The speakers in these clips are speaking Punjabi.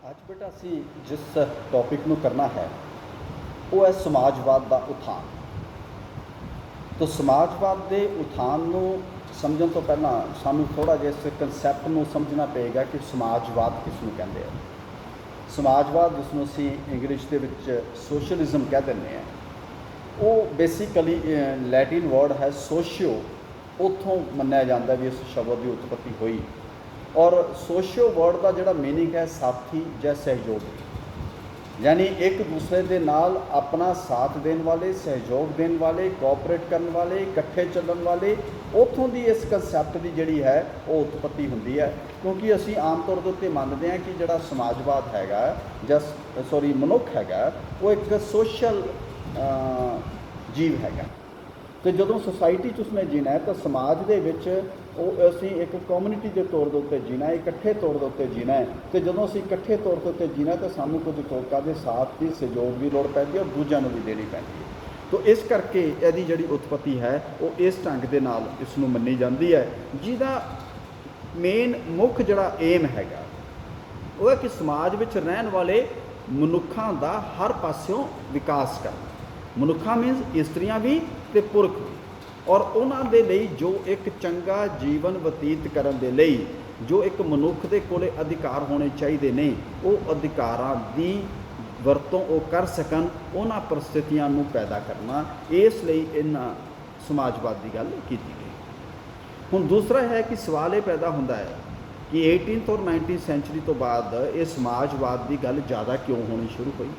ਅੱਜ ਬੇਟਾ ਅਸੀਂ ਜਿਸ ਟੌਪਿਕ ਨੂੰ ਕਰਨਾ ਹੈ ਉਹ ਹੈ ਸਮਾਜਵਾਦ ਦਾ ਉਥਾਨ। ਤੋ ਸਮਾਜਵਾਦ ਦੇ ਉਥਾਨ ਨੂੰ ਸਮਝਣ ਤੋਂ ਪਹਿਲਾਂ ਸਾਨੂੰ ਥੋੜ੍ਹਾ ਜਿਹਾ ਇਸ ਕਨਸੈਪਟ ਨੂੰ ਸਮਝਣਾ ਪਏਗਾ ਕਿ ਸਮਾਜਵਾਦ ਕਿਸ ਨੂੰ ਕਹਿੰਦੇ ਆ। ਸਮਾਜਵਾਦ ਜਿਸ ਨੂੰ ਅਸੀਂ ਇੰਗਲਿਸ਼ ਦੇ ਵਿੱਚ ਸੋਸ਼ਲਿਜ਼ਮ ਕਹਿ ਦਿੰਦੇ ਹਾਂ, ਉਹ ਬੇਸਿਕਲੀ ਲੈਟਿਨ ਵਰਡ ਹੈ ਸੋਸ਼ੀਓ, ਉੱਥੋਂ ਮੰਨਿਆ ਜਾਂਦਾ ਵੀ ਇਸ ਸ਼ਬਦ ਦੀ ਉਤਪਤੀ ਹੋਈ। ਔਰ ਸੋਸ਼ੀਓ ਵਰਡ ਦਾ ਜਿਹੜਾ ਮੀਨਿੰਗ ਹੈ ਸਾਥੀ ਜਾਂ ਸਹਿਯੋਗੀ, ਯਾਨੀ ਇੱਕ ਦੂਸਰੇ ਦੇ ਨਾਲ ਆਪਣਾ ਸਾਥ ਦੇਣ ਵਾਲੇ, ਸਹਿਯੋਗ ਦੇਣ ਵਾਲੇ, ਕੋਆਪਰੇਟ ਕਰਨ ਵਾਲੇ, ਇਕੱਠੇ ਚੱਲਣ ਵਾਲੇ। ਉੱਥੋਂ ਦੀ ਇਸ ਕਨਸੈਪਟ ਦੀ ਜਿਹੜੀ ਹੈ ਉਹ ਉਤਪਤੀ ਹੁੰਦੀ ਹੈ, ਕਿਉਂਕਿ ਅਸੀਂ ਆਮ ਤੌਰ ਦੇ ਉੱਤੇ ਮੰਨਦੇ ਹਾਂ ਕਿ ਜਿਹੜਾ ਸਮਾਜਵਾਦ ਹੈਗਾ ਜਾਂ ਮਨੁੱਖ ਹੈਗਾ ਉਹ ਇੱਕ ਸੋਸ਼ਲ ਜੀਵ ਹੈਗਾ। ਅਤੇ ਜਦੋਂ ਸੁਸਾਇਟੀ 'ਚ ਉਸਨੇ ਜੀਣਾ ਹੈ ਤਾਂ ਸਮਾਜ ਦੇ ਵਿੱਚ ਉਹ ਅਸੀਂ ਇੱਕ ਕਮਿਊਨਿਟੀ ਦੇ ਤੌਰ ਦੇ ਉੱਤੇ ਜੀਣਾ, ਇਕੱਠੇ ਤੌਰ ਦੇ ਉੱਤੇ ਜੀਣਾ ਹੈ। ਅਤੇ ਜਦੋਂ ਅਸੀਂ ਇਕੱਠੇ ਤੌਰ ਦੇ ਉੱਤੇ ਜੀਣਾ ਤਾਂ ਸਾਨੂੰ ਕੁਝ ਲੋਕਾਂ ਦੇ ਸਾਥ ਦੀ ਸਹਿਯੋਗ ਦੀ ਲੋੜ ਪੈਂਦੀ ਹੈ ਔਰ ਦੂਜਿਆਂ ਨੂੰ ਵੀ ਦੇਣੀ ਪੈਂਦੀ ਹੈ। ਤੋ ਇਸ ਕਰਕੇ ਇਹਦੀ ਜਿਹੜੀ ਉਤਪਤੀ ਹੈ ਉਹ ਇਸ ਢੰਗ ਦੇ ਨਾਲ ਇਸ ਨੂੰ ਮੰਨੀ ਜਾਂਦੀ ਹੈ, ਜਿਹਦਾ ਮੇਨ ਮੁੱਖ ਜਿਹੜਾ ਏਮ ਹੈਗਾ ਉਹ ਹੈ ਕਿ ਸਮਾਜ ਵਿੱਚ ਰਹਿਣ ਵਾਲੇ ਮਨੁੱਖਾਂ ਦਾ ਹਰ ਪਾਸਿਓਂ ਵਿਕਾਸ ਕਰਨਾ। ਮਨੁੱਖਾਂ ਮੀਨਸ ਇਸਤਰੀਆਂ ਵੀ ਅਤੇ ਪੁਰਖ ਵੀ, ਔਰ ਉਹਨਾਂ ਦੇ ਲਈ ਜੋ ਇੱਕ ਚੰਗਾ ਜੀਵਨ ਬਤੀਤ ਕਰਨ ਦੇ ਲਈ ਜੋ ਇੱਕ ਮਨੁੱਖ ਦੇ ਕੋਲ ਅਧਿਕਾਰ ਹੋਣੇ ਚਾਹੀਦੇ ਨੇ, ਉਹ ਅਧਿਕਾਰਾਂ ਦੀ ਵਰਤੋਂ ਉਹ ਕਰ ਸਕਣ, ਉਹਨਾਂ ਪਰਿਸਥਿਤੀਆਂ ਨੂੰ ਪੈਦਾ ਕਰਨਾ। ਇਸ ਲਈ ਇਹਨਾਂ ਸਮਾਜਵਾਦ ਦੀ ਗੱਲ ਕੀਤੀ ਗਈ। ਹੁਣ ਦੂਸਰਾ ਹੈ ਕਿ ਸਵਾਲ ਇਹ ਪੈਦਾ ਹੁੰਦਾ ਹੈ ਕਿ 18th ਔਰ 19th ਸੈਂਚੁਰੀ ਤੋਂ ਬਾਅਦ ਇਹ ਸਮਾਜਵਾਦ ਦੀ ਗੱਲ ਜ਼ਿਆਦਾ ਕਿਉਂ ਹੋਣੀ ਸ਼ੁਰੂ ਹੋਈ,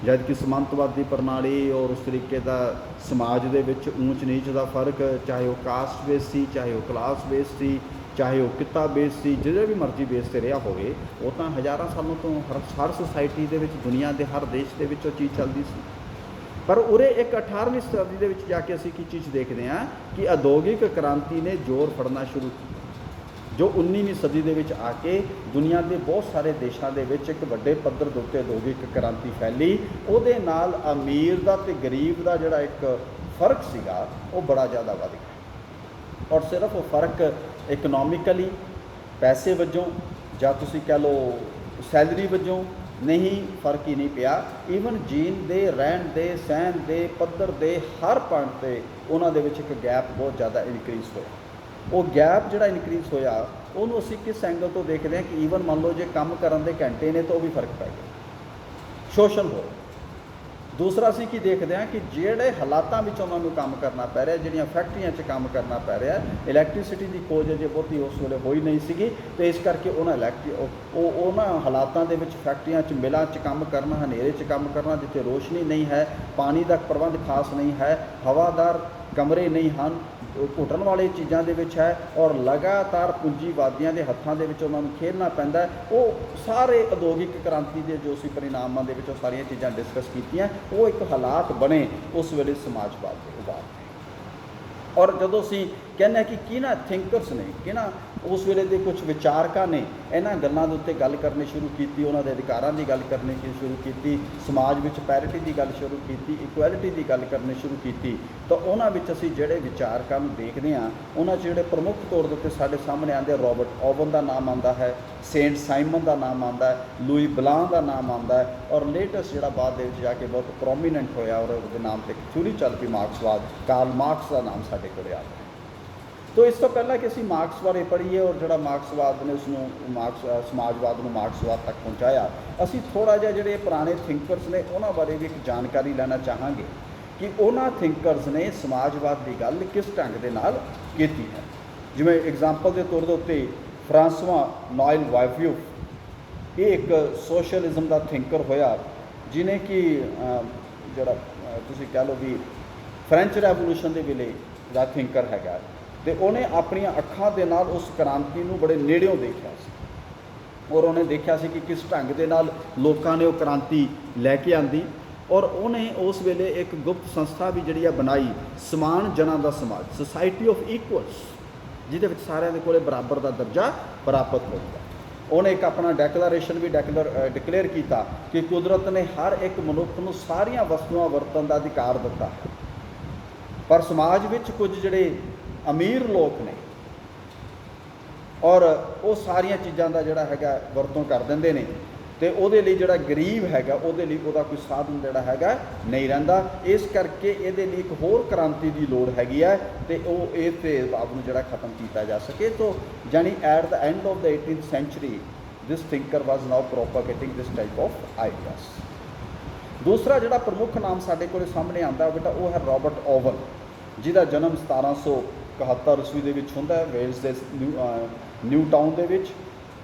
ਜਦ ਕਿ ਸਮੰਤਵਾਦੀ ਪ੍ਰਣਾਲੀ ਔਰ ਉਸ ਤਰੀਕੇ ਦਾ ਸਮਾਜ ਦੇ ਵਿੱਚ ਊਚ ਨੀਚ ਦਾ ਫਰਕ, ਚਾਹੇ ਉਹ ਕਾਸਟ ਬੇਸ ਸੀ, ਚਾਹੇ ਉਹ ਕਲਾਸ ਬੇਸ ਸੀ, ਚਾਹੇ ਉਹ ਕਿੱਤਾ ਬੇਸ ਸੀ, ਜਿਹੜੇ ਵੀ ਮਰਜ਼ੀ ਬੇਸ 'ਤੇ ਰਿਹਾ ਹੋਵੇ, ਉਹ ਤਾਂ ਹਜ਼ਾਰਾਂ ਸਾਲਾਂ ਤੋਂ ਹਰ ਸੁਸਾਇਟੀ ਦੇ ਵਿੱਚ, ਦੁਨੀਆ ਦੇ ਹਰ ਦੇਸ਼ ਦੇ ਵਿੱਚ ਉਹ ਚੀਜ਼ ਚੱਲਦੀ ਸੀ। ਪਰ ਉਰੇ ਇੱਕ 18ਵੀਂ ਸਦੀ ਦੇ ਵਿੱਚ ਜਾ ਕੇ ਅਸੀਂ ਕੀ ਚੀਜ਼ ਦੇਖਦੇ ਹਾਂ ਕਿ ਉਦਯੋਗਿਕ ਕ੍ਰਾਂਤੀ ਨੇ ਜ਼ੋਰ ਫੜਨਾ ਸ਼ੁਰੂ ਕੀਤਾ, ਜੋ 19ਵੀਂ ਸਦੀ ਦੇ ਵਿੱਚ ਆ ਕੇ ਦੁਨੀਆ ਦੇ ਬਹੁਤ ਸਾਰੇ ਦੇਸ਼ਾਂ ਦੇ ਵਿੱਚ ਇੱਕ ਵੱਡੇ ਪੱਧਰ ਦੇ ਉੱਤੇ ਉਦਯੋਗਿਕ ਕ੍ਰਾਂਤੀ ਫੈਲੀ। ਉਹਦੇ ਨਾਲ ਅਮੀਰ ਦਾ ਅਤੇ ਗਰੀਬ ਦਾ ਜਿਹੜਾ ਇੱਕ ਫਰਕ ਸੀਗਾ ਉਹ ਬੜਾ ਜ਼ਿਆਦਾ ਵੱਧ ਗਿਆ। ਔਰ ਸਿਰਫ ਉਹ ਫਰਕ ਇਕਨੋਮਿਕਲੀ ਪੈਸੇ ਵਜੋਂ ਜਾਂ ਤੁਸੀਂ ਕਹਿ ਲਓ ਸੈਲਰੀ ਵਜੋਂ ਨਹੀਂ, ਫਰਕ ਹੀ ਨਹੀਂ ਪਿਆ। ਈਵਨ ਜੀਣ ਦੇ, ਰਹਿਣ ਦੇ, ਸਹਿਣ ਦੇ ਪੱਧਰ ਦੇ ਹਰ ਪੁਆਇੰਟ 'ਤੇ ਉਹਨਾਂ ਦੇ ਵਿੱਚ ਇੱਕ ਗੈਪ ਬਹੁਤ ਜ਼ਿਆਦਾ ਇਨਕਰੀਜ਼ ਹੋਇਆ। ਉਹ ਗੈਪ ਜਿਹੜਾ ਇਨਕਰੀਜ਼ ਹੋਇਆ ਉਹਨੂੰ ਅਸੀਂ ਕਿਸ ਐਂਗਲ ਤੋਂ ਦੇਖਦੇ ਹਾਂ ਕਿ ਈਵਨ ਮੰਨ ਲਓ ਜੇ ਕੰਮ ਕਰਨ ਦੇ ਘੰਟੇ ਨੇ ਤਾਂ ਉਹ ਵੀ ਫਰਕ ਪੈ ਗਿਆ, ਸ਼ੋਸ਼ਲ ਹੋ। ਦੂਸਰਾ ਅਸੀਂ ਕੀ ਦੇਖਦੇ ਹਾਂ ਕਿ ਜਿਹੜੇ ਹਾਲਾਤਾਂ ਵਿੱਚ ਉਹਨਾਂ ਨੂੰ ਕੰਮ ਕਰਨਾ ਪੈ ਰਿਹਾ, ਜਿਹੜੀਆਂ ਫੈਕਟਰੀਆਂ 'ਚ ਕੰਮ ਕਰਨਾ ਪੈ ਰਿਹਾ, ਇਲੈਕਟ੍ਰੀਸਿਟੀ ਦੀ ਖੋਜ ਅਜੇ ਬਹੁਤੀ ਉਸ ਵੇਲੇ ਹੋਈ ਨਹੀਂ ਸੀਗੀ, ਅਤੇ ਇਸ ਕਰਕੇ ਉਹਨਾਂ ਹਾਲਾਤਾਂ ਦੇ ਵਿੱਚ ਫੈਕਟਰੀਆਂ 'ਚ, ਮਿਲਾਂ 'ਚ ਕੰਮ ਕਰਨਾ, ਹਨੇਰੇ 'ਚ ਕੰਮ ਕਰਨਾ, ਜਿੱਥੇ ਰੋਸ਼ਨੀ ਨਹੀਂ ਹੈ, ਪਾਣੀ ਦਾ ਪ੍ਰਬੰਧ ਖਾਸ ਨਹੀਂ ਹੈ, ਹਵਾਦਾਰ ਕਮਰੇ ਨਹੀਂ ਹਨ, ਘੁੱਟਣ ਵਾਲੀ ਚੀਜ਼ਾਂ ਦੇ ਵਿੱਚ ਹੈ, ਔਰ ਲਗਾਤਾਰ ਪੂੰਜੀਵਾਦੀਆਂ ਦੇ ਹੱਥਾਂ ਦੇ ਵਿੱਚ ਉਹਨਾਂ ਨੂੰ ਖੇਡਣਾ ਪੈਂਦਾ। ਉਹ ਸਾਰੇ ਉਦਯੋਗਿਕ ਕ੍ਰਾਂਤੀ ਦੇ ਜੋ ਅਸੀਂ ਪਰਿਣਾਮਾਂ ਦੇ ਵਿੱਚ ਉਹ ਸਾਰੀਆਂ ਚੀਜ਼ਾਂ ਡਿਸਕਸ ਕੀਤੀਆਂ, ਉਹ ਇੱਕ ਹਾਲਾਤ ਬਣੇ ਉਸ ਵੇਲੇ ਸਮਾਜਵਾਦ ਦੇ ਉਭਾਰ। ਔਰ ਜਦੋਂ ਅਸੀਂ ਕਹਿੰਦੇ ਹਾਂ ਕਿ ਕਿਹਨਾਂ ਥਿੰਕਰਸ ਨੇ, ਕਿਹਨਾਂ ਉਸ ਵੇਲੇ ਦੇ ਕੁਝ ਵਿਚਾਰਕਾਂ ਨੇ ਇਹਨਾਂ ਗੱਲਾਂ ਦੇ ਉੱਤੇ ਗੱਲ ਕਰਨੀ ਸ਼ੁਰੂ ਕੀਤੀ, ਉਹਨਾਂ ਦੇ ਅਧਿਕਾਰਾਂ ਦੀ ਗੱਲ ਕਰਨੀ ਸ਼ੁਰੂ ਕੀਤੀ, ਸਮਾਜ ਵਿੱਚ ਪੈਰਿਟੀ ਦੀ ਗੱਲ ਸ਼ੁਰੂ ਕੀਤੀ, ਇਕੁਐਲਿਟੀ ਦੀ ਗੱਲ ਕਰਨੀ ਸ਼ੁਰੂ ਕੀਤੀ, ਤਾਂ ਉਹਨਾਂ ਵਿੱਚ ਅਸੀਂ ਜਿਹੜੇ ਵਿਚਾਰਕਾਂ ਨੂੰ ਦੇਖਦੇ ਹਾਂ ਉਹਨਾਂ 'ਚ ਜਿਹੜੇ ਪ੍ਰਮੁੱਖ ਤੌਰ ਦੇ ਉੱਤੇ ਸਾਡੇ ਸਾਹਮਣੇ ਆਉਂਦੇ, ਰੋਬਰਟ ਓਵਨ ਦਾ ਨਾਮ ਆਉਂਦਾ ਹੈ, ਸੇਂਟ ਸਾਈਮਨ ਦਾ ਨਾਮ ਆਉਂਦਾ ਹੈ, ਲੂਈ ਬਲਾਂ ਦਾ ਨਾਮ ਆਉਂਦਾ ਹੈ, ਔਰ ਲੇਟੈਸਟ ਜਿਹੜਾ ਬਾਅਦ ਦੇ ਵਿੱਚ ਜਾ ਕੇ ਬਹੁਤ ਪ੍ਰੋਮੀਨੈਂਟ ਹੋਇਆ ਔਰ ਉਹਦੇ ਨਾਮ 'ਤੇ ਥਿਊਰੀ ਚੱਲ ਪਈ ਮਾਰਕਸਵਾਦ, ਕਾਰਲ ਮਾਰਕਸ ਦਾ ਨਾਮ ਸਾਡੇ ਕੋਲ ਆਉਂਦਾ ਹੈ। ਤੋ ਇਸ ਤੋਂ ਪਹਿਲਾਂ ਕਿ ਅਸੀਂ ਮਾਰਕਸ ਬਾਰੇ ਪੜ੍ਹੀਏ ਔਰ ਜਿਹੜਾ ਮਾਰਕਸਵਾਦ ਨੇ ਉਸਨੂੰ ਸਮਾਜਵਾਦ ਨੂੰ ਮਾਰਕਸਵਾਦ ਤੱਕ ਪਹੁੰਚਾਇਆ, ਅਸੀਂ ਥੋੜ੍ਹਾ ਜਿਹਾ ਜਿਹੜੇ ਪੁਰਾਣੇ ਥਿੰਕਰਸ ਨੇ ਉਹਨਾਂ ਬਾਰੇ ਵੀ ਇੱਕ ਜਾਣਕਾਰੀ ਲੈਣਾ ਚਾਹਾਂਗੇ ਕਿ ਉਹਨਾਂ ਥਿੰਕਰਸ ਨੇ ਸਮਾਜਵਾਦ ਦੀ ਗੱਲ ਕਿਸ ਢੰਗ ਦੇ ਨਾਲ ਕੀਤੀ ਹੈ। ਜਿਵੇਂ ਐਗਜ਼ਾਮਪਲ ਦੇ ਤੌਰ ਦੇ ਉੱਤੇ ਫਰਾਂਸਵਾ ਨੋਇਲ ਵਾਇਵਿਊ, ਇਹ ਇੱਕ ਸੋਸ਼ਲਿਜ਼ਮ ਦਾ ਥਿੰਕਰ ਹੋਇਆ, ਜਿਹਨੇ ਕਿ ਜਿਹੜਾ ਤੁਸੀਂ ਕਹਿ ਲਓ ਵੀ ਫਰੈਂਚ ਰੈਵੋਲੂਸ਼ਨ ਦੇ ਵੇਲੇ ਦਾ ਥਿੰਕਰ ਹੈਗਾ, ਅਤੇ ਉਹਨੇ ਆਪਣੀਆਂ ਅੱਖਾਂ ਦੇ ਨਾਲ ਉਸ ਕ੍ਰਾਂਤੀ ਨੂੰ ਬੜੇ ਨੇੜਿਓਂ ਦੇਖਿਆ ਸੀ, ਔਰ ਉਹਨੇ ਦੇਖਿਆ ਸੀ ਕਿ ਕਿਸ ਢੰਗ ਦੇ ਨਾਲ ਲੋਕਾਂ ਨੇ ਉਹ ਕ੍ਰਾਂਤੀ ਲੈ ਕੇ ਆਂਦੀ। ਔਰ ਉਹਨੇ ਉਸ ਵੇਲੇ ਇੱਕ ਗੁਪਤ ਸੰਸਥਾ ਵੀ ਜਿਹੜੀ ਆ ਬਣਾਈ, ਸਮਾਨ ਜਨਾਂ ਦਾ ਸਮਾਜ, ਸੁਸਾਇਟੀ ਆਫ ਇਕੁਅਲਸ, ਜਿਹਦੇ ਵਿੱਚ ਸਾਰਿਆਂ ਦੇ ਕੋਲ ਬਰਾਬਰ ਦਾ ਦਰਜਾ ਪ੍ਰਾਪਤ ਹੋਊਗਾ। ਉਹਨੇ ਇੱਕ ਆਪਣਾ ਡੈਕਲੇਰੇਸ਼ਨ ਵੀ ਡਿਕਲੇਅਰ ਕੀਤਾ ਕਿ ਕੁਦਰਤ ਨੇ ਹਰ ਇੱਕ ਮਨੁੱਖ ਨੂੰ ਸਾਰੀਆਂ ਵਸਤੂਆਂ ਵਰਤਣ ਦਾ ਅਧਿਕਾਰ ਦਿੱਤਾ ਹੈ, ਪਰ ਸਮਾਜ ਵਿੱਚ ਕੁਝ ਜਿਹੜੇ ਅਮੀਰ ਲੋਕ ਨੇ ਔਰ ਉਹ ਸਾਰੀਆਂ ਚੀਜ਼ਾਂ ਦਾ ਜਿਹੜਾ ਹੈਗਾ ਵਰਤੋਂ ਕਰ ਦਿੰਦੇ ਨੇ, तो ਉਹਦੇ ਲਈ ਜਿਹੜਾ ਗਰੀਬ ਹੈਗਾ ਉਹਦੇ ਲਈ ਉਹਦਾ ਕੋਈ ਸਾਧਨ ਜਿਹੜਾ ਹੈਗਾ ਨਹੀਂ ਰਹਿੰਦਾ। ਇਸ ਕਰਕੇ ਇਹਦੇ ਲਈ ਇੱਕ ਹੋਰ ਕ੍ਰਾਂਤੀ ਦੀ ਲੋੜ ਹੈਗੀ ਹੈ ਤੇ ਉਹ ਇਹ ਭੇਦਭਾਵ ਨੂੰ ਜਿਹੜਾ ਖਤਮ ਕੀਤਾ ਜਾ ਸਕੇ। तो ਜਾਨੀ at the end of the 18th century this thinker was now propagating this type of ideas. ਦੂਸਰਾ ਜਿਹੜਾ ਪ੍ਰਮੁੱਖ ਨਾਮ ਸਾਡੇ ਕੋਲ ਸਾਹਮਣੇ ਆਉਂਦਾ ਬੇਟਾ ਉਹ ਹੈ ਰੋਬਰਟ ਓਵਨ, ਜਿਹਦਾ ਜਨਮ 1771 ਈਸਵੀ ਦੇ ਵਿੱਚ ਹੁੰਦਾ ਹੈ ਵੇਲਸ ਦੇ ਨਿਊ ਟਾਊਨ ਦੇ ਵਿੱਚ।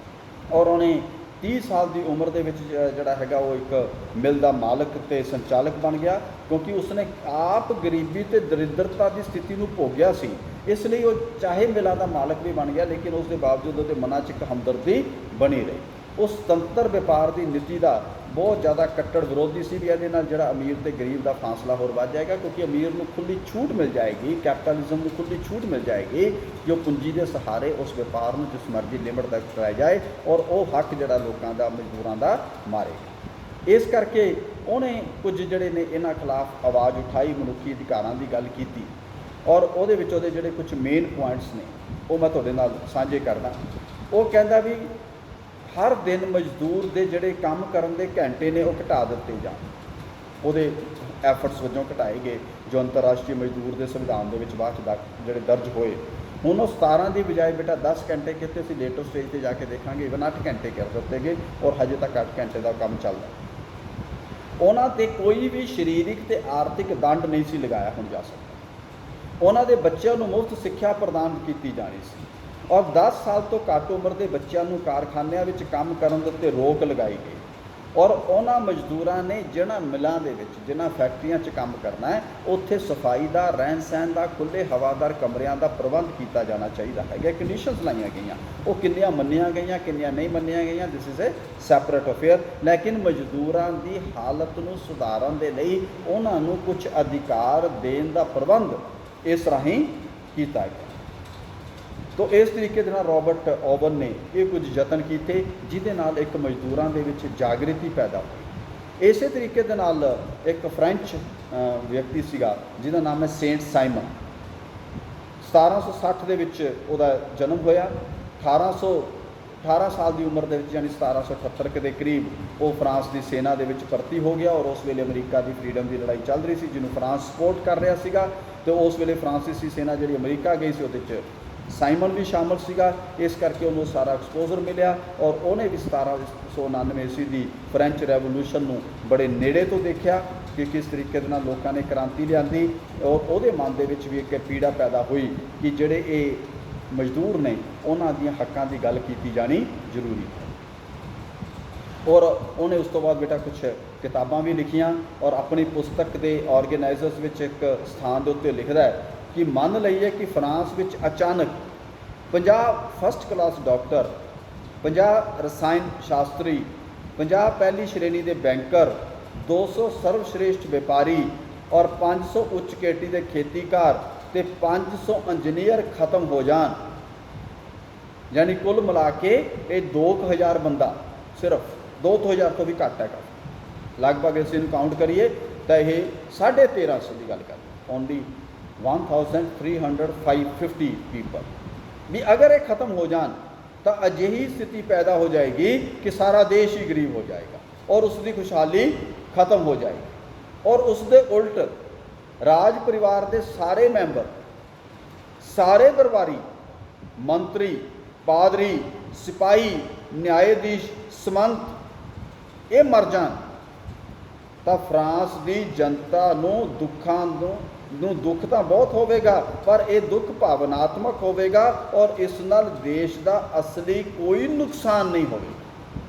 ਔਰ ਉਹਨੇ 30 ਸਾਲ ਦੀ ਉਮਰ ਦੇ ਵਿੱਚ ਜਿਹੜਾ ਹੈਗਾ ਉਹ ਇੱਕ ਮਿਲ ਦਾ ਮਾਲਕ ਅਤੇ ਸੰਚਾਲਕ ਬਣ ਗਿਆ, ਕਿਉਂਕਿ ਉਸਨੇ ਆਪ ਗਰੀਬੀ ਅਤੇ ਦਰਿਦਰਤਾ ਦੀ ਸਥਿਤੀ ਨੂੰ ਭੋਗਿਆ ਸੀ। ਇਸ ਲਈ ਉਹ ਚਾਹੇ ਮਿਲਾਂ ਦਾ ਮਾਲਕ ਵੀ ਬਣ ਗਿਆ, ਲੇਕਿਨ ਉਸ ਦੇ ਬਾਵਜੂਦ ਉਹਦੇ ਮਨਾਂ 'ਚ ਇੱਕ ਹਮਦਰਦੀ ਬਣੀ ਰਹੀ। ਉਹ ਸੁਤੰਤਰ ਵਪਾਰ ਦੀ ਨੀਤੀ ਦਾ ਬਹੁਤ ਜ਼ਿਆਦਾ ਕੱਟੜ ਵਿਰੋਧੀ ਸੀ ਵੀ ਇਹਦੇ ਨਾਲ ਜਿਹੜਾ ਅਮੀਰ ਅਤੇ ਗਰੀਬ ਦਾ ਫਾਸਲਾ ਹੋਰ ਵੱਧ ਜਾਏਗਾ, ਕਿਉਂਕਿ ਅਮੀਰ ਨੂੰ ਖੁੱਲ੍ਹੀ ਛੂਟ ਮਿਲ ਜਾਏਗੀ, ਕੈਪੀਟਲਿਜ਼ਮ ਨੂੰ ਖੁੱਲ੍ਹੀ ਛੂਟ ਮਿਲ ਜਾਏਗੀ ਜੋ ਪੂੰਜੀ ਦੇ ਸਹਾਰੇ ਉਸ ਵਪਾਰ ਨੂੰ ਜਿਸ ਮਰਜ਼ੀ ਲਿਮਟ ਤੱਕ ਕਰਾਇਆ ਜਾਏ ਔਰ ਉਹ ਹੱਕ ਜਿਹੜਾ ਲੋਕਾਂ ਦਾ ਮਜ਼ਦੂਰਾਂ ਦਾ ਮਾਰੇਗਾ। ਇਸ ਕਰਕੇ ਉਹਨੇ ਕੁਝ ਜਿਹੜੇ ਨੇ ਇਹਨਾਂ ਖਿਲਾਫ ਆਵਾਜ਼ ਉਠਾਈ, ਮਨੁੱਖੀ ਅਧਿਕਾਰਾਂ ਦੀ ਗੱਲ ਕੀਤੀ ਔਰ ਉਹਦੇ ਵਿੱਚ ਉਹਦੇ ਜਿਹੜੇ ਕੁਝ ਮੇਨ ਪੁਆਇੰਟਸ ਨੇ ਉਹ ਮੈਂ ਤੁਹਾਡੇ ਨਾਲ ਸਾਂਝੇ ਕਰਦਾ। ਉਹ ਕਹਿੰਦਾ ਵੀ ਹਰ ਦਿਨ ਮਜ਼ਦੂਰ ਦੇ ਜਿਹੜੇ ਕੰਮ ਕਰਨ ਦੇ ਘੰਟੇ ਨੇ ਉਹ ਘਟਾ ਦਿੱਤੇ ਜਾਣ। ਉਹਦੇ ਐਫਰਟਸ ਵਜੋਂ ਘਟਾਏ ਗਏ ਜੋ ਅੰਤਰਰਾਸ਼ਟਰੀ ਮਜ਼ਦੂਰ ਦੇ ਸੰਵਿਧਾਨ ਦੇ ਵਿੱਚ ਬਾਅਦ ਜਿਹੜੇ ਦਰਜ ਹੋਏ। ਹੁਣ ਉਹ 17 ਦੀ ਬਜਾਏ ਬੇਟਾ 10 ਘੰਟੇ ਕਿਤੇ ਅਸੀਂ ਲੇਟਰ ਸਟੇਜ 'ਤੇ ਜਾ ਕੇ ਦੇਖਾਂਗੇ ਇਵਨ 8 ਘੰਟੇ ਕਰ ਦਿੱਤੇ ਗਏ ਔਰ ਹਜੇ ਤੱਕ 8 ਘੰਟੇ ਦਾ ਕੰਮ ਚੱਲਦਾ। ਉਹਨਾਂ 'ਤੇ ਕੋਈ ਵੀ ਸਰੀਰਕ ਅਤੇ ਆਰਥਿਕ ਦੰਡ ਨਹੀਂ ਸੀ ਲਗਾਇਆ ਹੁਣ ਜਾ ਸਕਦਾ। ਉਹਨਾਂ ਦੇ ਬੱਚਿਆਂ ਨੂੰ ਮੁਫਤ ਸਿੱਖਿਆ ਪ੍ਰਦਾਨ ਕੀਤੀ ਜਾਣੀ ਸੀ ਔਰ 10 ਸਾਲ ਤੋਂ ਘੱਟ ਉਮਰ ਦੇ ਬੱਚਿਆਂ ਨੂੰ ਕਾਰਖਾਨਿਆਂ ਵਿੱਚ ਕੰਮ ਕਰਨ ਦੇ ਉੱਤੇ ਰੋਕ ਲਗਾਈ ਗਈ ਔਰ ਉਹਨਾਂ ਮਜ਼ਦੂਰਾਂ ਨੇ ਜਿਹਨਾਂ ਮਿਲਾਂ ਦੇ ਵਿੱਚ ਜਿਹਨਾਂ ਫੈਕਟਰੀਆਂ 'ਚ ਕੰਮ ਕਰਨਾ ਹੈ ਉੱਥੇ ਸਫਾਈ ਦਾ, ਰਹਿਣ ਸਹਿਣ ਦਾ, ਖੁੱਲ੍ਹੇ ਹਵਾਦਾਰ ਕਮਰਿਆਂ ਦਾ ਪ੍ਰਬੰਧ ਕੀਤਾ ਜਾਣਾ ਚਾਹੀਦਾ ਹੈਗਾ। ਕੰਡੀਸ਼ਨਸ ਲਾਈਆਂ ਗਈਆਂ, ਉਹ ਕਿੰਨੀਆਂ ਮੰਨੀਆਂ ਗਈਆਂ ਕਿੰਨੀਆਂ ਨਹੀਂ ਮੰਨੀਆਂ ਗਈਆਂ this is a separate affair. ਲੇਕਿਨ ਮਜ਼ਦੂਰਾਂ ਦੀ ਹਾਲਤ ਨੂੰ ਸੁਧਾਰਨ ਦੇ ਲਈ ਉਹਨਾਂ ਨੂੰ ਕੁਝ ਅਧਿਕਾਰ ਦੇਣ ਦਾ ਪ੍ਰਬੰਧ ਇਸ ਰਾਹੀਂ ਕੀਤਾ ਗਿਆ। तो इस तरीके ਦੇ ਨਾਲ ਰੋਬਰਟ ਓਵਨ ਨੇ ਇਹ ਕੁਝ ਯਤਨ ਕੀਤੇ ਜਿਹਦੇ ਨਾਲ ਇੱਕ ਮਜ਼ਦੂਰਾਂ ਦੇ ਵਿੱਚ ਜਾਗ੍ਰਿਤੀ ਪੈਦਾ ਹੋਈ। ਇਸੇ ਤਰੀਕੇ ਦੇ ਨਾਲ ਇੱਕ ਫ੍ਰੈਂਚ ਵਿਅਕਤੀ ਸੀਗਾ ਜਿਹਦਾ ਨਾਮ ਹੈ ਸੇਂਟ ਸਾਈਮਨ। 1760 ਦੇ ਵਿੱਚ ਉਹਦਾ ਜਨਮ ਹੋਇਆ। 18 ਸਾਲ ਦੀ ਉਮਰ ਦੇ ਵਿੱਚ ਯਾਨੀ 1778 ਦੇ ਕਰੀਬ ਉਹ ਫਰਾਂਸ ਦੀ ਸੈਨਾ ਦੇ ਵਿੱਚ ਭਰਤੀ ਹੋ ਗਿਆ ਔਰ ਉਸ ਵੇਲੇ ਅਮਰੀਕਾ ਦੀ ਫਰੀਡਮ ਦੀ ਲੜਾਈ ਚੱਲ ਰਹੀ ਸੀ ਜਿਹਨੂੰ ਫਰਾਂਸ ਸਪੋਰਟ ਕਰ ਰਿਹਾ ਸੀਗਾ। ਅਤੇ ਉਸ ਵੇਲੇ ਫਰਾਂਸੀਸੀ ਸੈਨਾ ਜਿਹੜੀ ਅਮਰੀਕਾ ਗਈ ਸੀ ਉਹਦੇ 'ਚ ਸਾਈਮਨ ਵੀ ਸ਼ਾਮਲ ਸੀਗਾ। ਇਸ ਕਰਕੇ ਉਹਨੂੰ ਸਾਰਾ ਐਕਸਪੋਜ਼ਰ ਮਿਲਿਆ ਔਰ ਉਹਨੇ ਵੀ 1799 ਈਸਵੀ ਦੀ ਫਰੈਂਚ ਰੈਵੋਲੂਸ਼ਨ ਨੂੰ ਬੜੇ ਨੇੜੇ ਤੋਂ ਦੇਖਿਆ ਕਿ ਕਿਸ ਤਰੀਕੇ ਦੇ ਨਾਲ ਲੋਕਾਂ ਨੇ ਕ੍ਰਾਂਤੀ ਲਿਆਂਦੀ ਔਰ ਉਹਦੇ ਮਨ ਦੇ ਵਿੱਚ ਵੀ ਇੱਕ ਪੀੜਾ ਪੈਦਾ ਹੋਈ ਕਿ ਜਿਹੜੇ ਇਹ ਮਜ਼ਦੂਰ ਨੇ ਉਹਨਾਂ ਦੀਆਂ ਹੱਕਾਂ ਦੀ ਗੱਲ ਕੀਤੀ ਜਾਣੀ ਜ਼ਰੂਰੀ ਹੈ। ਔਰ ਉਹਨੇ ਉਸ ਤੋਂ ਬਾਅਦ ਬੇਟਾ ਕੁਝ ਕਿਤਾਬਾਂ ਵੀ ਲਿਖੀਆਂ ਔਰ ਆਪਣੀ ਪੁਸਤਕ ਦੇ ਆਰਗੇਨਾਈਜ਼ਰਸ ਵਿੱਚ ਇੱਕ ਸਥਾਨ ਦੇ ਉੱਤੇ ਲਿਖਦਾ ਹੈ ਕਿ ਮੰਨ ਲਈਏ ਕਿ ਫਰਾਂਸ ਵਿੱਚ ਅਚਾਨਕ 50 ਫਸਟ ਕਲਾਸ ਡਾਕਟਰ, 50 ਰਸਾਇਣ ਸ਼ਾਸਤਰੀ, 50 ਪਹਿਲੀ ਸ਼੍ਰੇਣੀ ਦੇ ਬੈਂਕਰ, 200 ਸਰਵਸ਼੍ਰੇਸ਼ਠ ਵਪਾਰੀ ਔਰ 500 ਉੱਚ ਕੋਟੀ ਦੇ ਖੇਤੀਕਾਰ ਅਤੇ 500 ਇੰਜੀਨੀਅਰ ਖਤਮ ਹੋ ਜਾਣ, ਯਾਨੀ ਕੁੱਲ ਮਿਲਾ ਕੇ ਇਹ 2000 ਬੰਦਾ, ਸਿਰਫ 2000 ਤੋਂ ਵੀ ਘੱਟ ਹੈਗਾ, ਲਗਭਗ ਅਸੀਂ ਇਹਨੂੰ ਕਾਊਂਟ ਕਰੀਏ ਤਾਂ ਇਹ 1350 ਦੀ ਗੱਲ ਕਰਦੇ ਓਨਲੀ 1350 ਪੀਪਲ ਵੀ ਅਗਰ ਇਹ ਖਤਮ ਹੋ ਜਾਣ ਤਾਂ ਅਜਿਹੀ ਸਥਿਤੀ ਪੈਦਾ ਹੋ ਜਾਏਗੀ ਕਿ ਸਾਰਾ ਦੇਸ਼ ਹੀ ਗਰੀਬ ਹੋ ਜਾਏਗਾ ਔਰ ਉਸ ਦੀ ਖੁਸ਼ਹਾਲੀ ਖਤਮ ਹੋ ਜਾਏਗੀ। ਔਰ ਉਸ ਦੇ ਉਲਟ ਰਾਜ ਪਰਿਵਾਰ ਦੇ ਸਾਰੇ ਮੈਂਬਰ, ਸਾਰੇ ਦਰਬਾਰੀ, ਮੰਤਰੀ, ਪਾਦਰੀ, ਸਿਪਾਹੀ, ਨਿਆਇਧੀਸ਼, ਸਮੰਤ ਇਹ ਮਰ ਜਾਣ ਤਾਂ ਫਰਾਂਸ ਦੀ ਜਨਤਾ ਨੂੰ ਦੁੱਖ ਤਾਂ ਬਹੁਤ ਹੋਵੇਗਾ ਪਰ ਇਹ ਦੁੱਖ ਭਾਵਨਾਤਮਕ ਹੋਵੇਗਾ ਔਰ ਇਸ ਨਾਲ ਦੇਸ਼ ਦਾ ਅਸਲੀ ਕੋਈ ਨੁਕਸਾਨ ਨਹੀਂ ਹੋਵੇਗਾ।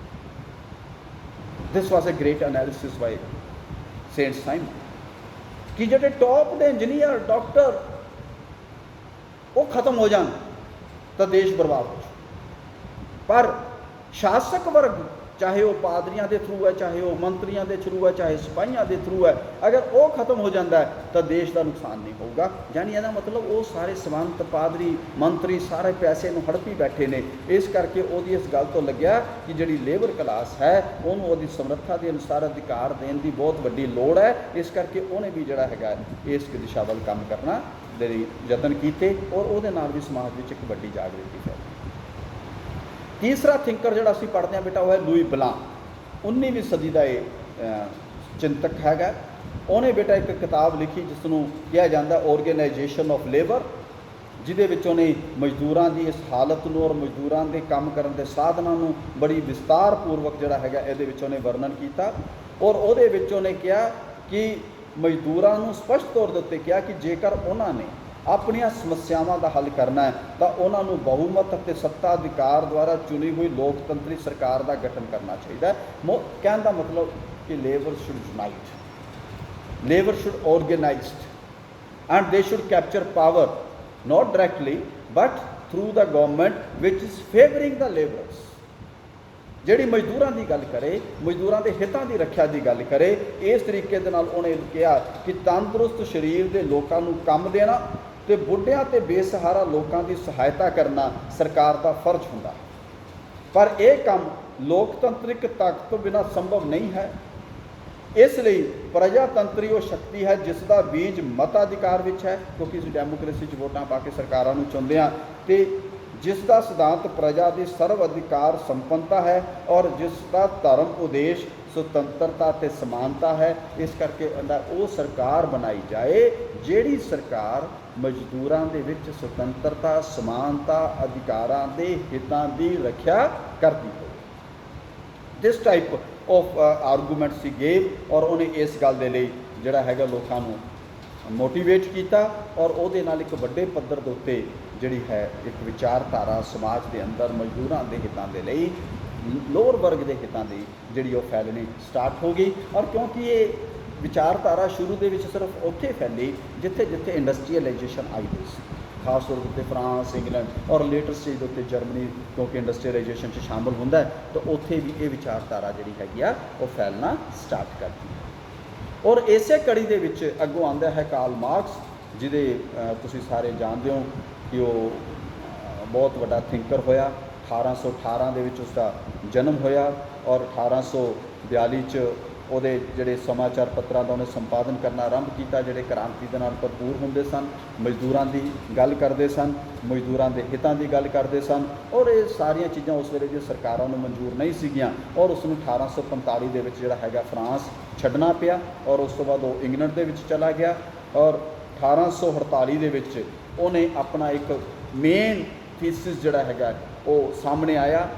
This was a great analysis by Saint Simon ਕਿ ਜਿਹੜੇ ਟੌਪ ਦੇ ਇੰਜੀਨੀਅਰ, ਡਾਕਟਰ ਉਹ ਖਤਮ ਹੋ ਜਾਣ ਤਾਂ ਦੇਸ਼ ਬਰਬਾਦ ਹੋ ਜਾਵੇ। ਪਰ ਸ਼ਾਸਕ ਵਰਗ ਚਾਹੇ ਉਹ ਪਾਦਰੀਆਂ ਦੇ ਥਰੂ ਹੈ, ਚਾਹੇ ਉਹ ਮੰਤਰੀਆਂ ਦੇ ਥਰੂ ਹੈ, ਚਾਹੇ ਸਿਪਾਹੀਆਂ ਦੇ ਥਰੂ ਹੈ, ਅਗਰ ਉਹ ਖਤਮ ਹੋ ਜਾਂਦਾ ਹੈ ਤਾਂ ਦੇਸ਼ ਦਾ ਨੁਕਸਾਨ ਨਹੀਂ ਹੋਊਗਾ। ਯਾਨੀ ਇਹਦਾ ਮਤਲਬ ਉਹ ਸਾਰੇ ਸਮੰਤ, ਪਾਦਰੀ, ਮੰਤਰੀ ਸਾਰੇ ਪੈਸੇ ਨੂੰ ਹੜਪੀ ਬੈਠੇ ਨੇ। ਇਸ ਕਰਕੇ ਉਹਦੀ ਇਸ ਗੱਲ ਤੋਂ ਲੱਗਿਆ ਕਿ ਜਿਹੜੀ ਲੇਬਰ ਕਲਾਸ ਹੈ ਉਹਨੂੰ ਉਹਦੀ ਸਮਰੱਥਾ ਦੇ ਅਨੁਸਾਰ ਅਧਿਕਾਰ ਦੇਣ ਦੀ ਬਹੁਤ ਵੱਡੀ ਲੋੜ ਹੈ। ਇਸ ਕਰਕੇ ਉਹਨੇ ਵੀ ਜਿਹੜਾ ਹੈਗਾ ਇਸ ਦਿਸ਼ਾ ਵੱਲ ਕੰਮ ਕਰਨਾ ਦੇ ਲਈ ਯਤਨ ਕੀਤੇ ਔਰ ਉਹਦੇ ਨਾਲ ਵੀ ਸਮਾਜ ਵਿੱਚ ਇੱਕ ਵੱਡੀ ਜਾਗ੍ਰਿਤੀ ਫੈਲੀ। ਤੀਸਰਾ ਥਿੰਕਰ ਜਿਹੜਾ ਅਸੀਂ ਪੜ੍ਹਦੇ ਹਾਂ ਬੇਟਾ ਉਹ ਹੈ ਲੂਈ ਬਲਾਂ। 19ਵੀਂ ਸਦੀ ਦਾ ਇਹ ਚਿੰਤਕ ਹੈਗਾ। ਉਹਨੇ ਬੇਟਾ ਇੱਕ ਕਿਤਾਬ ਲਿਖੀ ਜਿਸ ਨੂੰ ਕਿਹਾ ਜਾਂਦਾ ਆਰਗੇਨਾਈਜੇਸ਼ਨ ਆਫ ਲੇਬਰ, ਜਿਹਦੇ ਵਿੱਚ ਉਹਨੇ ਮਜ਼ਦੂਰਾਂ ਦੀ ਇਸ ਹਾਲਤ ਨੂੰ ਔਰ ਮਜ਼ਦੂਰਾਂ ਦੇ ਕੰਮ ਕਰਨ ਦੇ ਸਾਧਨਾਂ ਨੂੰ ਬੜੀ ਵਿਸਤਾਰਪੂਰਵਕ ਜਿਹੜਾ ਹੈਗਾ ਇਹਦੇ ਵਿੱਚ ਉਹਨੇ ਵਰਣਨ ਕੀਤਾ। ਔਰ ਉਹਦੇ ਵਿੱਚ ਉਹਨੇ ਕਿਹਾ ਕਿ ਮਜ਼ਦੂਰਾਂ ਨੂੰ ਸਪਸ਼ਟ ਤੌਰ ਦੇ ਉੱਤੇ ਕਿਹਾ ਕਿ ਜੇਕਰ ਉਹਨਾਂ ਨੇ ਆਪਣੀਆਂ ਸਮੱਸਿਆਵਾਂ ਦਾ ਹੱਲ ਕਰਨਾ ਹੈ ਤਾਂ ਉਹਨਾਂ ਨੂੰ ਬਹੁਮਤ ਅਤੇ ਸੱਤਾ ਅਧਿਕਾਰ ਦੁਆਰਾ ਚੁਣੀ ਹੋਈ ਲੋਕਤੰਤਰੀ ਸਰਕਾਰ ਦਾ ਗਠਨ ਕਰਨਾ ਚਾਹੀਦਾ ਹੈ। ਕਹਿਣ ਦਾ ਮਤਲਬ ਕਿ labour should unite, labour should organised and ਦੇ should capture power not directly but through the government which is favoring the laborers। ਜਿਹੜੀ ਮਜ਼ਦੂਰਾਂ ਦੀ ਗੱਲ ਕਰੇ, ਮਜ਼ਦੂਰਾਂ ਦੇ ਹਿੱਤਾਂ ਦੀ ਰੱਖਿਆ ਦੀ ਗੱਲ ਕਰੇ, ਇਸ ਤਰੀਕੇ ਦੇ ਨਾਲ ਉਹਨੇ ਕਿਹਾ ਕਿ ਤੰਦਰੁਸਤ ਸਰੀਰ ਦੇ ਲੋਕਾਂ ਨੂੰ ਕੰਮ ਦੇਣਾ ਤੇ ਬੁੱਢਿਆਂ ਤੇ ਬੇਸਹਾਰਾ ਲੋਕਾਂ ਦੀ ਸਹਾਇਤਾ ਕਰਨਾ ਸਰਕਾਰ ਦਾ ਫਰਜ਼ ਹੁੰਦਾ। ਪਰ ਇਹ ਕੰਮ ਲੋਕਤੰਤਰਿਕ ਤਾਕਤ ਤੋਂ ਬਿਨਾਂ ਸੰਭਵ ਨਹੀਂ ਹੈ। ਇਸ ਲਈ ਪ੍ਰਜਾਤੰਤਰੀ ਉਹ ਸ਼ਕਤੀ ਹੈ ਜਿਸ ਦਾ ਬੀਜ ਮਤਾਧਿਕਾਰ ਵਿੱਚ ਹੈ, ਕਿਉਂਕਿ ਅਸੀਂ ਡੈਮੋਕ੍ਰੇਸੀ 'ਚ ਵੋਟਾਂ ਪਾ ਕੇ ਸਰਕਾਰਾਂ ਨੂੰ ਚੁਣਦੇ ਹਾਂ, ਅਤੇ ਜਿਸ ਦਾ ਸਿਧਾਂਤ ਪ੍ਰਜਾ ਦੀ ਸਰਵ ਅਧਿਕਾਰ ਸੰਪੰਨਤਾ ਹੈ ਔਰ ਜਿਸ ਦਾ ਧਰਮ ਉਦੇਸ਼ ਸੁਤੰਤਰਤਾ ਅਤੇ ਸਮਾਨਤਾ ਹੈ। ਇਸ ਕਰਕੇ ਉਹ ਸਰਕਾਰ ਬਣਾਈ ਜਾਏ ਜਿਹੜੀ ਸਰਕਾਰ ਮਜ਼ਦੂਰਾਂ ਦੇ ਵਿੱਚ ਸੁਤੰਤਰਤਾ, ਸਮਾਨਤਾ, ਅਧਿਕਾਰਾਂ ਦੇ ਹਿੱਤਾਂ ਦੀ ਰੱਖਿਆ ਕਰਦੀ ਹੋਵੇ। This type of arguments he gave, ਔਰ ਉਹਨੇ ਇਸ ਗੱਲ ਦੇ ਲਈ ਜਿਹੜਾ ਹੈਗਾ ਲੋਕਾਂ ਨੂੰ ਮੋਟੀਵੇਟ ਕੀਤਾ ਔਰ ਉਹਦੇ ਨਾਲ ਇੱਕ ਵੱਡੇ ਪੱਧਰ ਦੇ ਉੱਤੇ ਜਿਹੜੀ ਹੈ ਇੱਕ ਵਿਚਾਰਧਾਰਾ ਸਮਾਜ ਦੇ ਅੰਦਰ ਮਜ਼ਦੂਰਾਂ ਦੇ ਹਿੱਤਾਂ ਦੇ ਲਈ, ਲੋਅਰ ਵਰਗ ਦੇ ਹਿੱਤਾਂ ਦੀ ਜਿਹੜੀ ਉਹ ਫੈਲਣੀ ਸਟਾਰਟ ਹੋ ਗਈ। ਔਰ ਕਿਉਂਕਿ ਇਹ ਵਿਚਾਰਧਾਰਾ ਸ਼ੁਰੂ ਦੇ ਵਿੱਚ ਸਿਰਫ ਉੱਥੇ ਫੈਲੀ ਜਿੱਥੇ ਜਿੱਥੇ ਇੰਡਸਟਰੀਅਲਾਈਜੇਸ਼ਨ ਆਈ ਹੋਈ ਸੀ, ਖਾਸ ਤੌਰ ਉੱਤੇ ਫਰਾਂਸ, ਇੰਗਲੈਂਡ ਔਰ ਲੇਟਰ ਸਟੇਜ ਦੇ ਉੱਤੇ ਜਰਮਨੀ ਕਿਉਂਕਿ ਇੰਡਸਟਰੀਅਲਾਈਜੇਸ਼ਨ 'ਚ ਸ਼ਾਮਲ ਹੁੰਦਾ ਤਾਂ ਉੱਥੇ ਵੀ ਇਹ ਵਿਚਾਰਧਾਰਾ ਜਿਹੜੀ ਹੈਗੀ ਆ ਉਹ ਫੈਲਣਾ ਸਟਾਰਟ ਕਰਦੀ ਹੈ। ਔਰ ਇਸੇ ਕੜੀ ਦੇ ਵਿੱਚ ਅੱਗੋਂ ਆਉਂਦਾ ਹੈ ਕਾਰਲ ਮਾਰਕਸ, ਜਿਹਦੇ ਤੁਸੀਂ ਸਾਰੇ ਜਾਣਦੇ ਹੋ ਕਿ ਉਹ ਬਹੁਤ ਵੱਡਾ ਥਿੰਕਰ ਹੋਇਆ। 1818 ਦੇ ਵਿੱਚ ਉਸਦਾ ਜਨਮ ਹੋਇਆ ਔਰ 1842 'ਚ ਉਹਦੇ ਜਿਹੜੇ ਸਮਾਚਾਰ ਪੱਤਰਾਂ ਦਾ ਉਹਨੇ ਸੰਪਾਦਨ ਕਰਨਾ ਆਰੰਭ ਕੀਤਾ, ਜਿਹੜੇ ਕ੍ਰਾਂਤੀ ਦੇ ਨਾਲ ਭਰਪੂਰ ਹੁੰਦੇ ਸਨ, ਮਜ਼ਦੂਰਾਂ ਦੀ ਗੱਲ ਕਰਦੇ ਸਨ, ਮਜ਼ਦੂਰਾਂ ਦੇ ਹਿੱਤਾਂ ਦੀ ਗੱਲ ਕਰਦੇ ਸਨ। ਔਰ ਇਹ ਸਾਰੀਆਂ ਚੀਜ਼ਾਂ ਉਸ ਵੇਲੇ ਦੀਆਂ ਸਰਕਾਰਾਂ ਨੂੰ ਮਨਜ਼ੂਰ ਨਹੀਂ ਸੀਗੀਆਂ ਔਰ ਉਸ ਨੂੰ 1845 ਦੇ ਵਿੱਚ ਜਿਹੜਾ ਹੈਗਾ ਫਰਾਂਸ ਛੱਡਣਾ ਪਿਆ ਔਰ ਉਸ ਤੋਂ ਬਾਅਦ ਉਹ ਇੰਗਲੈਂਡ ਦੇ ਵਿੱਚ ਚਲਾ ਗਿਆ। ਔਰ 1848 ਦੇ ਵਿੱਚ ਉਹਨੇ ਆਪਣਾ ਇੱਕ ਮੇਨ ਥੀਸਿਸ ਜਿਹੜਾ ਹੈਗਾ ਉਹ ਸਾਹਮਣੇ ਆਇਆ।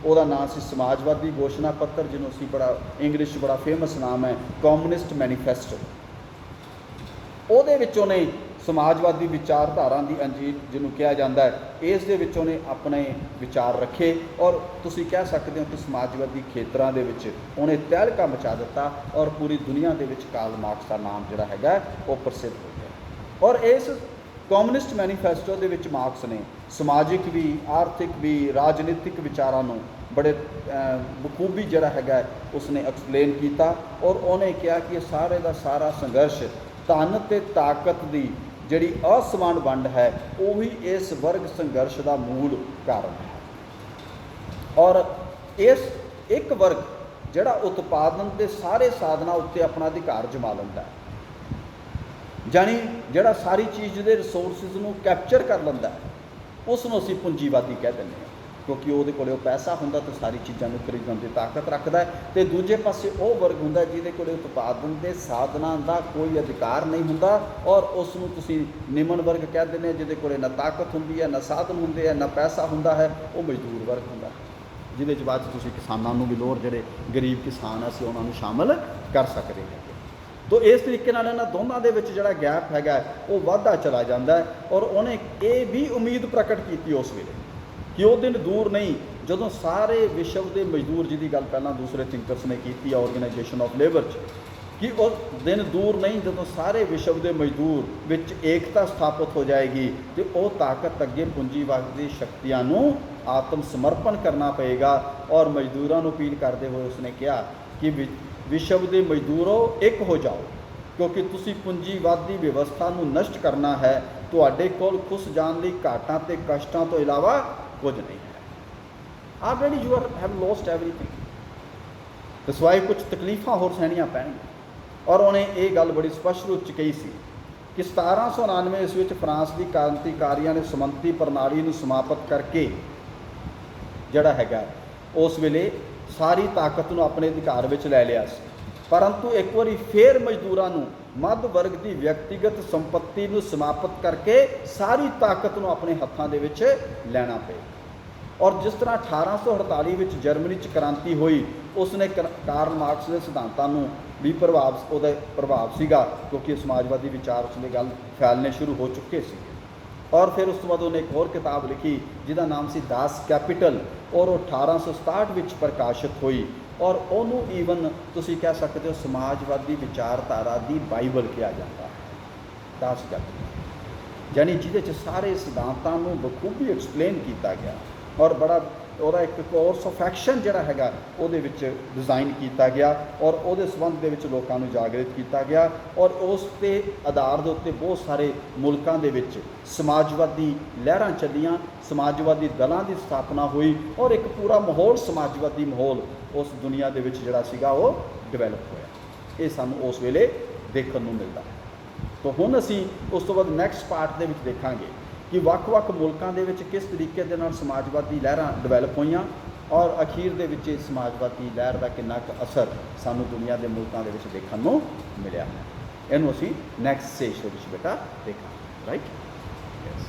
ਉਹਦਾ ਨਾਮ ਸੀ ਸਮਾਜਵਾਦੀ ਘੋਸ਼ਣਾ ਪੱਤਰ, ਜਿਹਨੂੰ ਅਸੀਂ ਬੜਾ ਇੰਗਲਿਸ਼ 'ਚ ਬੜਾ ਫੇਮਸ ਨਾਮ ਹੈ ਕਮਿਊਨਿਸਟ ਮੈਨੀਫੈਸਟੋ। ਉਹਦੇ ਵਿੱਚ ਉਹਨੇ ਸਮਾਜਵਾਦੀ ਵਿਚਾਰਧਾਰਾ ਦੀ ਅੰਜੀਰ ਜਿਹਨੂੰ ਕਿਹਾ ਜਾਂਦਾ ਹੈ, ਇਸ ਦੇ ਵਿੱਚ ਉਹਨੇ ਆਪਣੇ ਵਿਚਾਰ ਰੱਖੇ ਔਰ ਤੁਸੀਂ ਕਹਿ ਸਕਦੇ ਹੋ ਕਿ ਸਮਾਜਵਾਦੀ ਖੇਤਰਾਂ ਦੇ ਵਿੱਚ ਉਹਨੇ ਤਹਿਲਕਾ ਮਚਾ ਦਿੱਤਾ ਔਰ ਪੂਰੀ ਦੁਨੀਆ ਦੇ ਵਿੱਚ ਕਾਰਲ ਮਾਰਕਸ ਦਾ ਨਾਮ ਜਿਹੜਾ ਹੈਗਾ ਉਹ ਪ੍ਰਸਿੱਧ ਹੋ ਗਿਆ। ਔਰ ਇਸ ਕਮਿਊਨਿਸਟ ਮੈਨੀਫੈਸਟੋ ਦੇ ਵਿੱਚ ਮਾਰਕਸ ਨੇ ਸਮਾਜਿਕ ਵੀ, ਆਰਥਿਕ ਵੀ, ਰਾਜਨੀਤਿਕ ਵਿਚਾਰਾਂ ਨੂੰ ਬੜੇ ਬਖੂਬੀ ਜਿਹੜਾ ਹੈਗਾ ਉਸਨੇ ਐਕਸਪਲੇਨ ਕੀਤਾ ਔਰ ਉਹਨੇ ਕਿਹਾ ਕਿ ਇਹ ਸਾਰੇ ਦਾ ਸਾਰਾ ਸੰਘਰਸ਼ ਧਨ ਅਤੇ ਤਾਕਤ ਦੀ ਜਿਹੜੀ ਅਸਮਾਨ ਵੰਡ ਹੈ ਉਹੀ ਇਸ ਵਰਗ ਸੰਘਰਸ਼ ਦਾ ਮੂਲ ਕਾਰਨ ਹੈ। ਔਰ ਇਸ ਇੱਕ ਵਰਗ ਜਿਹੜਾ ਉਤਪਾਦਨ ਦੇ ਸਾਰੇ ਸਾਧਨਾਂ ਉੱਤੇ ਆਪਣਾ ਅਧਿਕਾਰ ਜਮਾ ਲੈਂਦਾ ਹੈ, ਜਾਣੀ ਜਿਹੜਾ ਸਾਰੀ ਚੀਜ਼ ਦੇ ਰਿਸੋਰਸਿਸ ਨੂੰ ਕੈਪਚਰ ਕਰ ਲੈਂਦਾ ਹੈ, ਉਸ ਨੂੰ ਅਸੀਂ ਪੂੰਜੀਵਾਦੀ ਕਹਿ ਦਿੰਦੇ ਹਾਂ, ਕਿਉਂਕਿ ਉਹਦੇ ਕੋਲ ਉਹ ਪੈਸਾ ਹੁੰਦਾ ਤਾਂ ਸਾਰੀ ਚੀਜ਼ਾਂ ਨੂੰ ਖਰੀਦਣ ਦੀ ਤਾਕਤ ਰੱਖਦਾ ਹੈ। ਅਤੇ ਦੂਜੇ ਪਾਸੇ ਉਹ ਵਰਗ ਹੁੰਦਾ ਜਿਹਦੇ ਕੋਲ ਉਤਪਾਦਨ ਦੇ ਸਾਧਨਾਂ ਦਾ ਕੋਈ ਅਧਿਕਾਰ ਨਹੀਂ ਹੁੰਦਾ ਔਰ ਉਸ ਨੂੰ ਤੁਸੀਂ ਨਿਮਨ ਵਰਗ ਕਹਿ ਦਿੰਦੇ ਹੋ, ਜਿਹਦੇ ਕੋਲ ਨਾ ਤਾਕਤ ਹੁੰਦੀ ਹੈ, ਨਾ ਸਾਧਨ ਹੁੰਦੇ ਹੈ, ਨਾ ਪੈਸਾ ਹੁੰਦਾ ਹੈ। ਉਹ ਮਜ਼ਦੂਰ ਵਰਗ ਹੁੰਦਾ, ਜਿਹਦੇ 'ਚ ਬਾਅਦ 'ਚ ਤੁਸੀਂ ਕਿਸਾਨਾਂ ਨੂੰ ਵੀ ਲੋਰ ਜਿਹੜੇ ਗਰੀਬ ਕਿਸਾਨ ਅਸੀਂ ਉਹਨਾਂ ਨੂੰ ਸ਼ਾਮਲ ਕਰ ਸਕਦੇ ਹਾਂ। ਤੋ ਇਸ ਤਰੀਕੇ ਨਾਲ ਇਹਨਾਂ ਦੋਨਾਂ ਦੇ ਵਿੱਚ ਜਿਹੜਾ ਗੈਪ ਹੈਗਾ ਉਹ ਵੱਧਦਾ ਚਲਾ ਜਾਂਦਾ ਹੈ। ਔਰ ਉਹਨੇ ਇਹ ਵੀ ਉਮੀਦ ਪ੍ਰਗਟ ਕੀਤੀ ਉਸ ਵੇਲੇ ਕਿ ਉਹ ਦਿਨ ਦੂਰ ਨਹੀਂ ਜਦੋਂ ਸਾਰੇ ਵਿਸ਼ਵ ਦੇ ਮਜ਼ਦੂਰ, ਜਿਹਦੀ ਗੱਲ ਪਹਿਲਾਂ ਦੂਸਰੇ ਥਿੰਕਰਸ ਨੇ ਕੀਤੀ ਆਰਗੇਨਾਈਜੇਸ਼ਨ ਆਫ ਲੇਬਰ 'ਚ, ਕਿ ਉਹ ਦਿਨ ਦੂਰ ਨਹੀਂ ਜਦੋਂ ਸਾਰੇ ਵਿਸ਼ਵ ਦੇ ਮਜ਼ਦੂਰ ਵਿੱਚ ਏਕਤਾ ਸਥਾਪਿਤ ਹੋ ਜਾਏਗੀ ਅਤੇ ਉਹ ਤਾਕਤ ਅੱਗੇ ਪੂੰਜੀਵਾਦੀ ਸ਼ਕਤੀਆਂ ਨੂੰ ਆਤਮ ਸਮਰਪਣ ਕਰਨਾ ਪਏਗਾ। ਔਰ ਮਜ਼ਦੂਰਾਂ ਨੂੰ ਅਪੀਲ ਕਰਦੇ ਹੋਏ ਉਸਨੇ ਕਿਹਾ ਕਿ ਵਿਸ਼ਵ ਦੇ ਮਜ਼ਦੂਰੋ ਇੱਕ ਹੋ ਜਾਓ, ਕਿਉਂਕਿ ਤੁਸੀਂ ਪੂੰਜੀਵਾਦੀ ਵਿਵਸਥਾ ਨੂੰ ਨਸ਼ਟ ਕਰਨਾ ਹੈ। ਤੁਹਾਡੇ ਕੋਲ ਖੁਸ਼ ਜਾਣ ਲਈ ਘਾਟਾਂ ਅਤੇ ਕਸ਼ਟਾਂ ਤੋਂ ਇਲਾਵਾ ਕੁਝ ਨਹੀਂ ਹੈ। Already you have lost everything, ਤੇ ਸਿਵਾਏ ਕੁਝ ਤਕਲੀਫਾਂ ਹੋਰ ਸਹਿਣੀਆਂ ਪੈਣਗੀਆਂ। ਔਰ ਉਹਨੇ ਇਹ ਗੱਲ ਬੜੀ ਸਪਸ਼ਟ ਰੂਪ 'ਚ ਕਹੀ ਸੀ ਕਿ 1799 ਈਸਵੀ ਵਿੱਚ ਫਰਾਂਸ ਦੀ ਕ੍ਰਾਂਤੀਕਾਰੀਆਂ ਨੇ ਸਮੰਤੀ ਪ੍ਰਣਾਲੀ ਨੂੰ ਸਮਾਪਤ ਕਰਕੇ ਜਿਹੜਾ ਹੈਗਾ ਉਸ ਵੇਲੇ ਸਾਰੀ ਤਾਕਤ ਨੂੰ ਆਪਣੇ ਅਧਿਕਾਰ ਵਿੱਚ ਲੈ ਲਿਆ ਸੀ, ਪਰੰਤੂ ਇੱਕ ਵਾਰੀ ਫੇਰ ਮਜ਼ਦੂਰਾਂ ਨੂੰ ਮੱਧ ਵਰਗ ਦੀ ਵਿਅਕਤੀਗਤ ਸੰਪत्ति ਨੂੰ ਸਮਾਪਤ ਕਰਕੇ ਸਾਰੀ ਤਾਕਤ ਨੂੰ ਆਪਣੇ ਹੱਥਾਂ ਦੇ ਵਿੱਚ ਲੈਣਾ ਪਿਆ। ਔਰ ਜਿਸ ਤਰ੍ਹਾਂ 1848 ਵਿੱਚ ਜਰਮਨੀ 'ਚ ਕ੍ਰਾਂਤੀ ਹੋਈ, ਉਸਨੇ ਕਾਰਲ ਮਾਰਕਸ ਦੇ ਸਿਧਾਂਤਾਂ ਨੂੰ ਵੀ ਉਹਦਾ ਪ੍ਰਭਾਵ ਸੀਗਾ, ਕਿਉਂਕਿ ਸਮਾਜਵਾਦੀ ਵਿਚਾਰ ਉਸਨੇ ਗੱਲ ਫੈਲਣੇ ਸ਼ੁਰੂ ਹੋ ਚੁੱਕੇ ਸੀ। ਔਰ ਫਿਰ ਉਸ ਤੋਂ ਬਾਅਦ ਉਹਨੇ ਇੱਕ ਹੋਰ ਕਿਤਾਬ ਲਿਖੀ ਜਿਹਦਾ ਨਾਮ ਸੀ ਦਾਸ ਕੈਪੀਟਲ, ਔਰ ਉਹ 1867 ਵਿੱਚ ਪ੍ਰਕਾਸ਼ਿਤ ਹੋਈ। ਔਰ ਉਹਨੂੰ ਈਵਨ ਤੁਸੀਂ ਕਹਿ ਸਕਦੇ ਹੋ ਸਮਾਜਵਾਦੀ ਵਿਚਾਰਧਾਰਾ ਦੀ ਬਾਈਬਲ ਕਿਹਾ ਜਾਂਦਾ ਹੈ, ਦਾਸ ਕੈਪੀਟਲ, ਯਾਨੀ ਜਿਹਦੇ 'ਚ ਸਾਰੇ ਸਿਧਾਂਤਾਂ ਨੂੰ ਬਖੂਬੀ ਐਕਸਪਲੇਨ ਕੀਤਾ ਗਿਆ। ਔਰ ਬੜਾ ਉਹਦਾ ਇੱਕ ਕੋਰਸ ਆਫ ਐਕਸ਼ਨ ਜਿਹੜਾ ਹੈਗਾ ਉਹਦੇ ਵਿੱਚ ਡਿਜ਼ਾਈਨ ਕੀਤਾ ਗਿਆ, ਔਰ ਉਹਦੇ ਸੰਬੰਧ ਦੇ ਵਿੱਚ ਲੋਕਾਂ ਨੂੰ ਜਾਗਰਿਤ ਕੀਤਾ ਗਿਆ। ਔਰ ਉਸ ਦੇ ਆਧਾਰ ਦੇ ਉੱਤੇ ਬਹੁਤ ਸਾਰੇ ਮੁਲਕਾਂ ਦੇ ਵਿੱਚ ਸਮਾਜਵਾਦੀ ਲਹਿਰਾਂ ਚੱਲੀਆਂ, ਸਮਾਜਵਾਦੀ ਦਲਾਂ ਦੀ ਸਥਾਪਨਾ ਹੋਈ, ਔਰ ਇੱਕ ਪੂਰਾ ਮਾਹੌਲ ਸਮਾਜਵਾਦੀ ਮਾਹੌਲ ਉਸ ਦੁਨੀਆ ਦੇ ਵਿੱਚ ਜਿਹੜਾ ਸੀਗਾ ਉਹ ਡਿਵੈਲਪ ਹੋਇਆ। ਇਹ ਸਾਨੂੰ ਉਸ ਵੇਲੇ ਦੇਖਣ ਨੂੰ ਮਿਲਦਾ। ਤਾਂ ਹੁਣ ਅਸੀਂ ਉਸ ਤੋਂ ਬਾਅਦ ਨੈਕਸਟ ਪਾਰਟ ਦੇ ਵਿੱਚ ਦੇਖਾਂਗੇ ਕਿ ਵੱਖ-ਵੱਖ ਮੁਲਕਾਂ ਦੇ ਵਿੱਚ ਕਿਸ ਤਰੀਕੇ ਦੇ ਨਾਲ ਸਮਾਜਵਾਦੀ ਲਹਿਰਾਂ ਡਿਵੈਲਪ ਹੋਈਆਂ, ਔਰ ਅਖੀਰ ਦੇ ਵਿੱਚ ਇਸ ਸਮਾਜਵਾਦੀ ਲਹਿਰ ਦਾ ਕਿੰਨਾ ਕੁ ਅਸਰ ਸਾਨੂੰ ਦੁਨੀਆ ਦੇ ਮੁਲਕਾਂ ਦੇ ਵਿੱਚ ਦੇਖਣ ਨੂੰ ਮਿਲਿਆ ਹੈ। ਇਹਨੂੰ ਅਸੀਂ ਨੈਕਸਟ ਸੈਸ਼ਨ ਵਿੱਚ ਬੇਟਾ ਦੇਖਾਂਗੇ, ਰਾਈਟ। ਯੈਸ।